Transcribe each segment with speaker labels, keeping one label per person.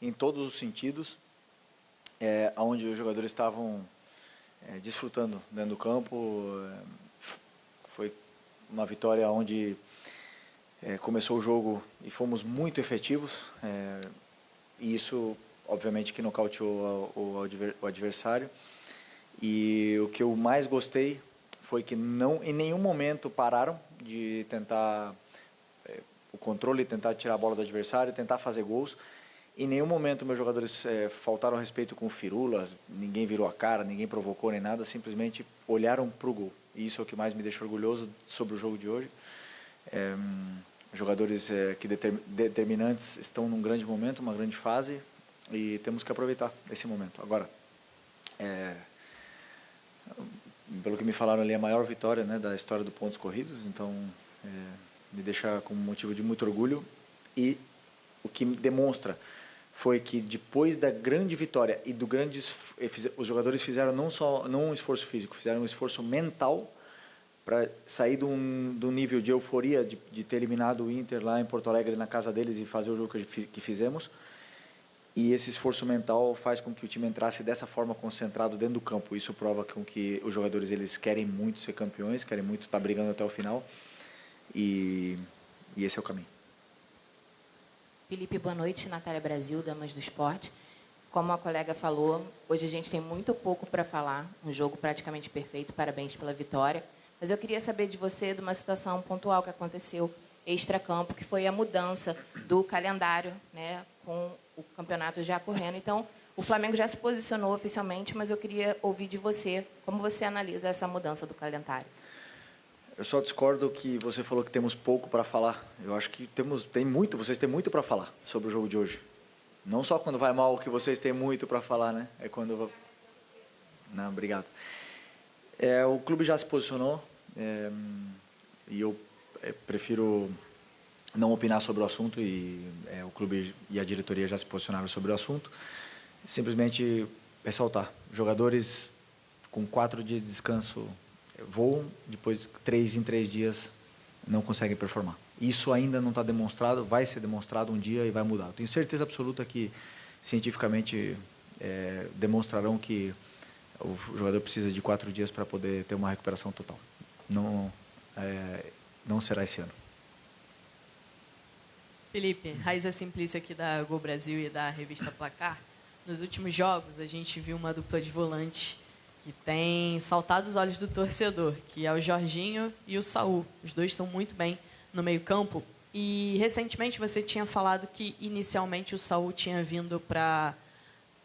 Speaker 1: em todos os sentidos, onde os jogadores estavam desfrutando dentro do campo. Foi uma vitória onde começou o jogo e fomos muito efetivos, e isso obviamente que nocauteou o adversário. E o que eu mais gostei foi que não em nenhum momento pararam de tentar o controle, tentar tirar a bola do adversário, tentar fazer gols. Em nenhum momento meus jogadores faltaram respeito com firulas, ninguém virou a cara, ninguém provocou nem nada, simplesmente olharam para o gol. E isso é o que mais me deixa orgulhoso sobre o jogo de hoje. Jogadores determinantes estão num grande momento, uma grande fase, e temos que aproveitar esse momento. Agora, pelo que me falaram ali, a maior vitória, né, da história do pontos corridos, então me deixa com motivo de muito orgulho. E o que demonstra foi que depois da grande vitória e do grande, os jogadores fizeram não um esforço físico, fizeram um esforço mental para sair do nível de euforia de ter eliminado o Inter lá em Porto Alegre, na casa deles, e fazer o jogo que fizemos. E esse esforço mental faz com que o time entrasse dessa forma, concentrado dentro do campo. Isso prova com que os jogadores eles querem muito ser campeões, querem muito estar brigando até o final. E esse é o caminho.
Speaker 2: Felipe, boa noite. Natália Brasil, Damas do Esporte. Como a colega falou, hoje a gente tem muito pouco para falar. Um jogo praticamente perfeito. Parabéns pela vitória. Mas eu queria saber de você de uma situação pontual que aconteceu extracampo, que foi a mudança do calendário, né, com o campeonato já correndo. Então, o Flamengo já se posicionou oficialmente, mas eu queria ouvir de você como você analisa essa mudança do calendário.
Speaker 1: Eu só discordo que você falou que temos pouco para falar. Eu acho que vocês têm muito para falar sobre o jogo de hoje. Não só quando vai mal que vocês têm muito para falar, né? É quando... Não, obrigado. O clube já se posicionou, e eu prefiro não opinar sobre o assunto, e o clube e a diretoria já se posicionaram sobre o assunto. Simplesmente ressaltar, jogadores com 4 dias de descanso voam, depois 3 em 3 dias não conseguem performar. Isso ainda não está demonstrado, vai ser demonstrado um dia e vai mudar. Eu tenho certeza absoluta que cientificamente demonstrarão que o jogador precisa de 4 dias para poder ter uma recuperação total. Não será esse ano.
Speaker 3: Felipe, Raiza Simplício aqui da Gol Brasil e da revista Placar. Nos últimos jogos a gente viu uma dupla de volantes que tem saltado os olhos do torcedor, que é o Jorginho e o Saul. Os dois estão muito bem no meio-campo. E recentemente você tinha falado que inicialmente o Saul tinha vindo para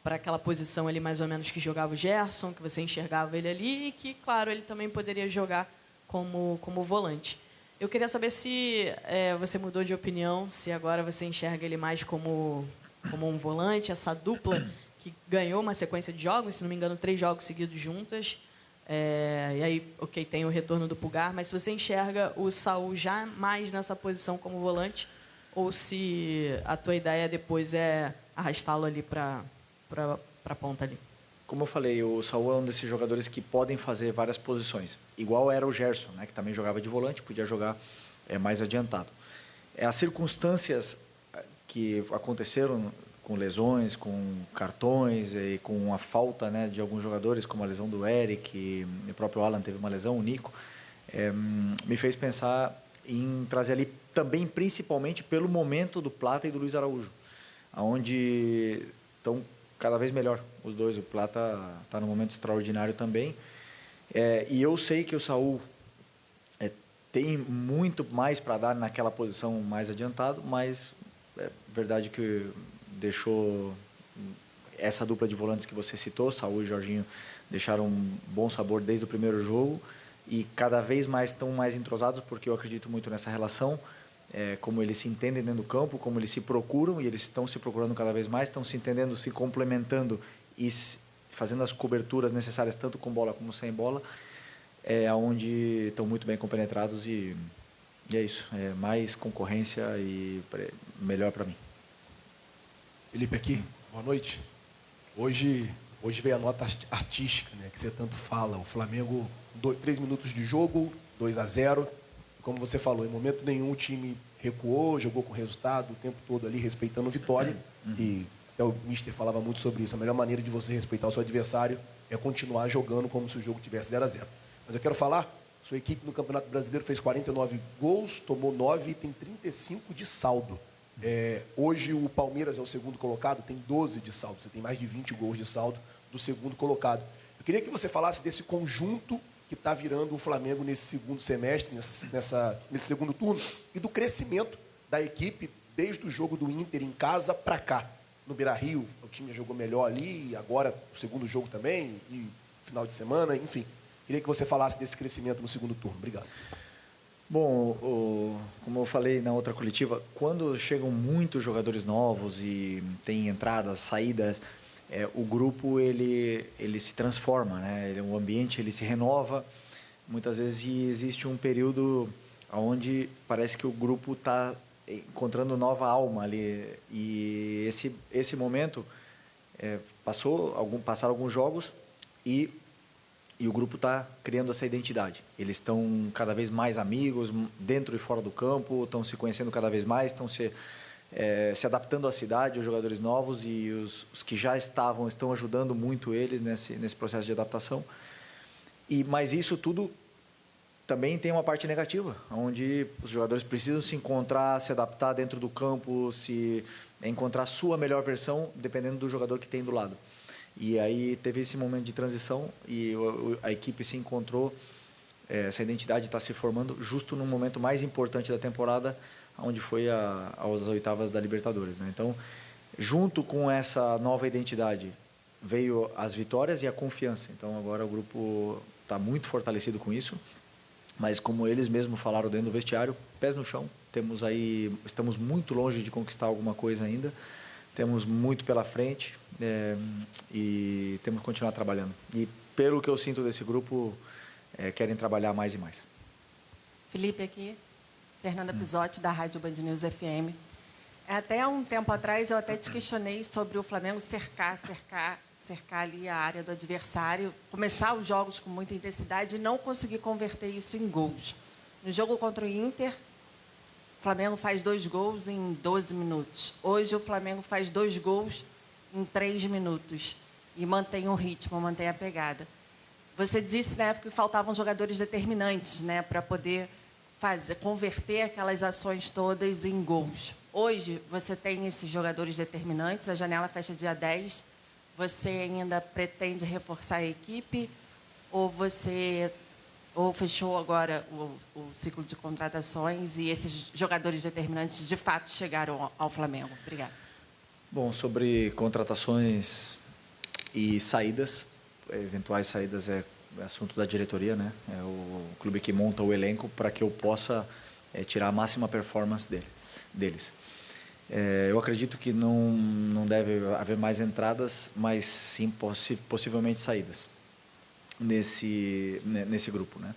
Speaker 3: aquela posição ali mais ou menos que jogava o Gerson, que você enxergava ele ali, e que, claro, ele também poderia jogar como volante. Eu queria saber se você mudou de opinião, se agora você enxerga ele mais como um volante, essa dupla que ganhou uma sequência de jogos, se não me engano, 3 jogos seguidos juntas. E aí, ok, tem o retorno do Pulgar, mas se você enxerga o Saul já mais nessa posição como volante, ou se a tua ideia depois é arrastá-lo ali para a ponta ali.
Speaker 1: Como eu falei, o Saul é um desses jogadores que podem fazer várias posições. Igual era o Gerson, né, que também jogava de volante, podia jogar mais adiantado. As circunstâncias que aconteceram com lesões, com cartões e com a falta, né, de alguns jogadores, como a lesão do Eric, e o próprio Alan teve uma lesão, o Nico, me fez pensar em trazer ali também, principalmente pelo momento do Plata e do Luiz Araújo, onde estão cada vez melhor os dois. O Plata está num momento extraordinário também, e eu sei que o Saul tem muito mais para dar naquela posição mais adiantado, mas é verdade que deixou essa dupla de volantes que você citou, Saul e Jorginho, deixaram um bom sabor desde o primeiro jogo, e cada vez mais estão mais entrosados, porque eu acredito muito nessa relação, como eles se entendem dentro do campo, como eles se procuram, e eles estão se procurando cada vez mais, estão se entendendo, se complementando e fazendo as coberturas necessárias, tanto com bola como sem bola, onde estão muito bem compenetrados, e é isso, mais concorrência e melhor para mim.
Speaker 4: Felipe aqui, boa noite. Hoje veio a nota artística, né, que você tanto fala. O Flamengo, 3 minutos de jogo, 2-0. Como você falou, em momento nenhum o time recuou, jogou com resultado o tempo todo ali, respeitando a vitória. E Até o Mister falava muito sobre isso. A melhor maneira de você respeitar o seu adversário é continuar jogando como se o jogo tivesse 0-0. Mas eu quero falar, sua equipe no Campeonato Brasileiro fez 49 gols, tomou 9 e tem 35 de saldo. Hoje o Palmeiras é o segundo colocado, tem 12 de saldo. Você tem mais de 20 gols de saldo do segundo colocado. Eu queria que você falasse desse conjunto que está virando o Flamengo nesse segundo semestre, nesse segundo turno, e do crescimento da equipe desde o jogo do Inter em casa para cá. No Beira-Rio, o time jogou melhor ali, agora o segundo jogo também, e final de semana, enfim. Queria que você falasse desse crescimento no segundo turno. Obrigado.
Speaker 1: Bom, como eu falei na outra coletiva, quando chegam muitos jogadores novos e tem entradas, saídas, o grupo ele se transforma, né? O ambiente ele se renova. Muitas vezes existe um período onde parece que o grupo está encontrando nova alma ali, e esse momento passaram alguns jogos e o grupo está criando essa identidade. Eles estão cada vez mais amigos, dentro e fora do campo, estão se conhecendo cada vez mais, estão se adaptando à cidade, os jogadores novos, e os que já estão ajudando muito eles nesse processo de adaptação. Mas isso tudo também tem uma parte negativa, onde os jogadores precisam se encontrar, se adaptar dentro do campo, encontrar a sua melhor versão, dependendo do jogador que tem do lado. E aí teve esse momento de transição e a equipe se encontrou, essa identidade está se formando justo no momento mais importante da temporada, onde foi às oitavas da Libertadores, né? Então, junto com essa nova identidade, veio as vitórias e a confiança. Então, agora o grupo está muito fortalecido com isso. Mas como eles mesmos falaram dentro do vestiário, pés no chão, estamos muito longe de conquistar alguma coisa ainda, temos muito pela frente, e temos que continuar trabalhando. E pelo que eu sinto desse grupo, querem trabalhar mais e mais.
Speaker 5: Felipe aqui, Fernanda Pisotti, da Rádio Band News FM. Até um tempo atrás eu até te questionei sobre o Flamengo cercar ali a área do adversário, começar os jogos com muita intensidade e não conseguir converter isso em gols. No jogo contra o Inter, o Flamengo faz 2 gols em 12 minutos. Hoje o Flamengo faz 2 gols em 3 minutos e mantém o ritmo, mantém a pegada. Você disse na época que faltavam jogadores determinantes, né, para poder converter aquelas ações todas em gols. Hoje você tem esses jogadores determinantes, a janela fecha dia 10. Você ainda pretende reforçar a equipe ou fechou agora o ciclo de contratações e esses jogadores determinantes de fato chegaram ao Flamengo? Obrigada.
Speaker 1: Bom, sobre contratações e saídas, eventuais saídas é assunto da diretoria, né? É o clube que monta o elenco para que eu possa tirar a máxima performance deles. Eu acredito que não deve haver mais entradas, mas sim possivelmente saídas nesse grupo, né?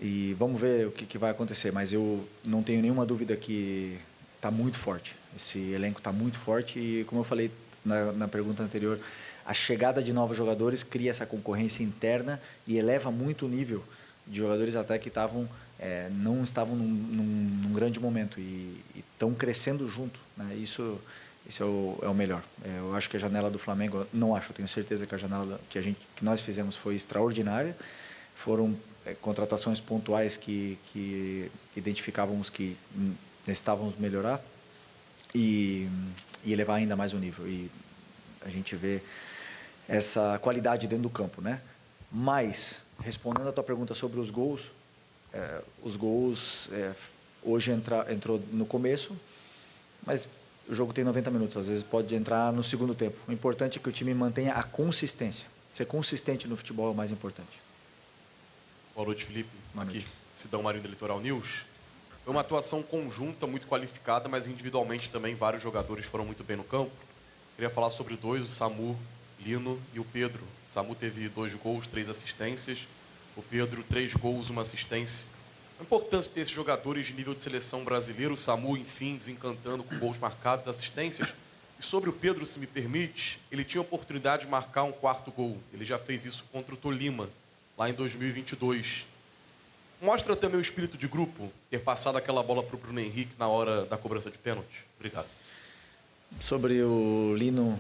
Speaker 1: E vamos ver o que vai acontecer, mas eu não tenho nenhuma dúvida que está muito forte. Esse elenco está muito forte e, como eu falei na pergunta anterior, a chegada de novos jogadores cria essa concorrência interna e eleva muito o nível de jogadores até que não estavam num grande momento e estão crescendo junto, né? Isso é o melhor. Eu acho que a janela do Flamengo, tenho certeza que a janela que nós fizemos foi extraordinária. Foram contratações pontuais que identificavam os que necessitávamos melhorar e elevar ainda mais o nível. E a gente vê essa qualidade dentro do campo, né? Mas, respondendo a tua pergunta sobre os gols, hoje entrou no começo, mas o jogo tem 90 minutos, às vezes pode entrar no segundo tempo. O importante é que o time mantenha a consistência. Ser consistente no futebol é o mais importante.
Speaker 6: Boa noite, Felipe.
Speaker 1: Boa noite.
Speaker 6: Aqui, Sidão Marinho do Litoral News. Foi uma atuação conjunta, muito qualificada, mas individualmente também vários jogadores foram muito bem no campo. Queria falar sobre 2, o Samu, Lino e o Pedro. O Samu teve 2 gols, 3 assistências. O Pedro, 3 gols, 1 assistência. A importância de ter esses jogadores de nível de seleção brasileiro. O Samu, enfim, desencantando com gols marcados, assistências. E sobre o Pedro, se me permite, ele tinha a oportunidade de marcar um 4º gol. Ele já fez isso contra o Tolima, lá em 2022. Mostra também o espírito de grupo, ter passado aquela bola para o Bruno Henrique na hora da cobrança de pênalti. Obrigado.
Speaker 1: Sobre o Lino,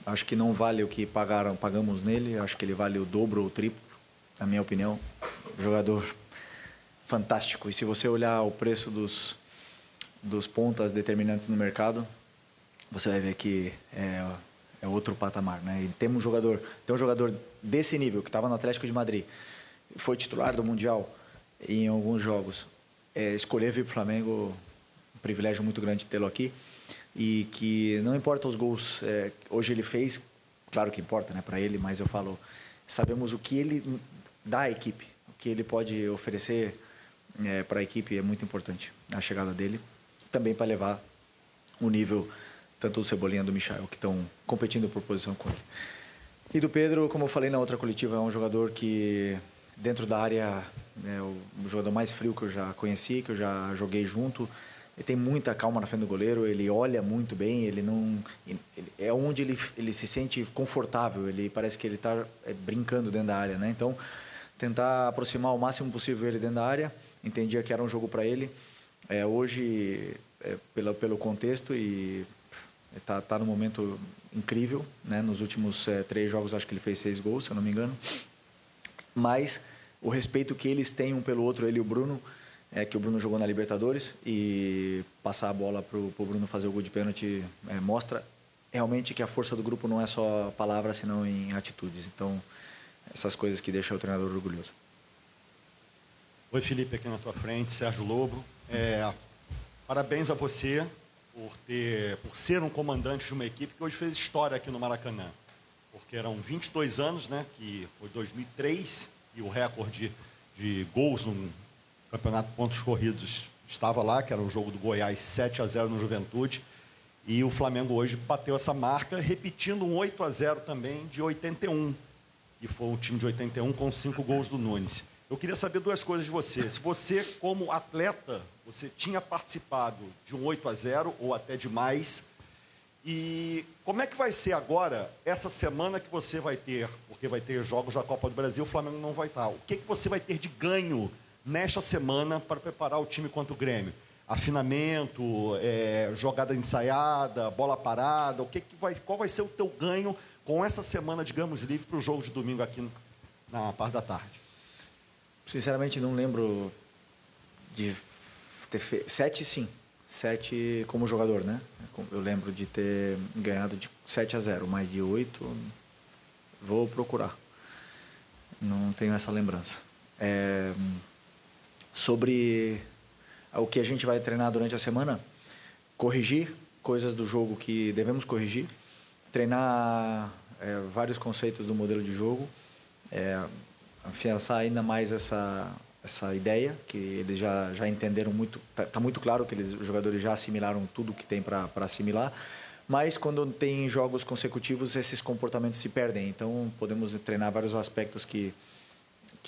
Speaker 1: acho que não vale o que pagamos nele. Acho que ele vale o dobro ou o triplo, na minha opinião. Jogador fantástico. E se você olhar o preço dos pontas determinantes no mercado, você vai ver que é outro patamar, né? E tem um jogador desse nível que estava no Atlético de Madrid, foi titular do Mundial em alguns jogos. Escolher vir para o Flamengo, um privilégio muito grande tê-lo aqui. E que não importa os gols, hoje ele fez, claro que importa, né, para ele, mas eu falo, sabemos o que ele dá à equipe, o que ele pode oferecer para a equipe é muito importante, a chegada dele, também para levar o nível tanto do Cebolinha do Michael, que estão competindo por posição com ele. E do Pedro, como eu falei na outra coletiva, é um jogador que dentro da área é o jogador mais frio que eu já conheci, que eu já joguei junto. Ele tem muita calma na frente do goleiro, ele olha muito bem, é onde ele se sente confortável, ele parece que ele está brincando dentro da área, né? Então, tentar aproximar o máximo possível ele dentro da área, entendia que era um jogo para ele. Hoje, pelo contexto, e está num momento incrível, né? Nos últimos 3 jogos, acho que ele fez 6 gols, se eu não me engano. Mas o respeito que eles têm um pelo outro, ele e o Bruno, que o Bruno jogou na Libertadores, e passar a bola para o Bruno fazer o gol de pênalti mostra realmente que a força do grupo não é só palavras, senão em atitudes. Então, essas coisas que deixam o treinador orgulhoso.
Speaker 7: Oi, Felipe, aqui na tua frente, Sérgio Lobo. Parabéns a você por ser um comandante de uma equipe que hoje fez história aqui no Maracanã. Porque eram 22 anos, né, que foi 2003, e o recorde de gols no Campeonato de Pontos Corridos estava lá, que era o jogo do Goiás 7-0 no Juventude. E o Flamengo hoje bateu essa marca, repetindo um 8-0 também de 81. E foi um time de 81 com 5 gols do Nunes. Eu queria saber 2 coisas de você. Se você, como atleta, você tinha participado de um 8-0 ou até de mais. E como é que vai ser agora, essa semana que você vai ter, porque vai ter jogos da Copa do Brasil, o Flamengo não vai estar. O que você vai ter de ganho nesta semana para preparar o time contra o Grêmio? Afinamento, jogada ensaiada, bola parada, qual vai ser o teu ganho com essa semana, digamos, livre para o jogo de domingo aqui na parte da tarde?
Speaker 1: Sinceramente, não lembro de ter feito... 7, sim. 7 como jogador, né? Eu lembro de ter ganhado de 7-0, mas de 8 vou procurar. Não tenho essa lembrança. Sobre o que a gente vai treinar durante a semana, corrigir coisas do jogo que devemos corrigir, treinar vários conceitos do modelo de jogo, afiançar ainda mais essa ideia, que eles já entenderam muito, está muito claro que os jogadores já assimilaram tudo que tem para assimilar, mas quando tem jogos consecutivos, esses comportamentos se perdem. Então, podemos treinar vários aspectos que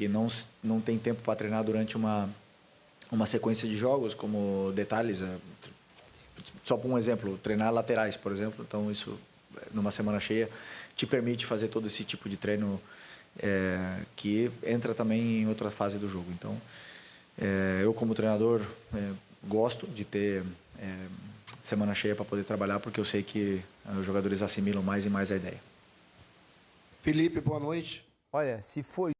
Speaker 1: não tem tempo para treinar durante uma sequência de jogos, como detalhes. Só por um exemplo, treinar laterais, por exemplo. Então, isso, numa semana cheia, te permite fazer todo esse tipo de treino que entra também em outra fase do jogo. Então, eu como treinador gosto de ter semana cheia para poder trabalhar, porque eu sei que os jogadores assimilam mais e mais a ideia.
Speaker 4: Felipe, boa noite.
Speaker 8: Olha, se foi